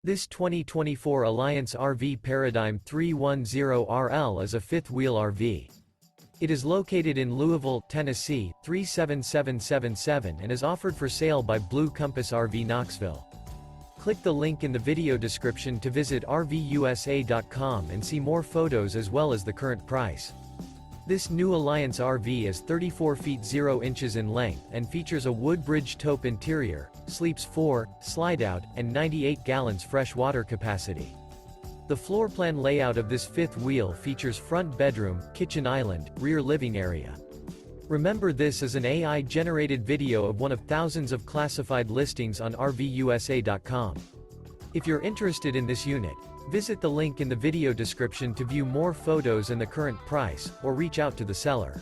This 2024 Alliance RV Paradigm 310RL is a fifth-wheel RV. It is located in Louisville, Tennessee, 37777 and is offered for sale by Blue Compass RV Knoxville. Click the link in the video description to visit RVUSA.com and see more photos as well as the current price. This new Alliance RV is 34 feet 0 inches in length and features a Woodbridge Taupe interior, sleeps 4, Slideout, and 98 gallons fresh water capacity. The floor plan layout of this fifth wheel features front bedroom, kitchen island, rear living area. Remember, this is an AI-generated video of one of thousands of classified listings on RVUSA.com. If you're interested in this unit, visit the link in the video description to view more photos and the current price, or reach out to the seller.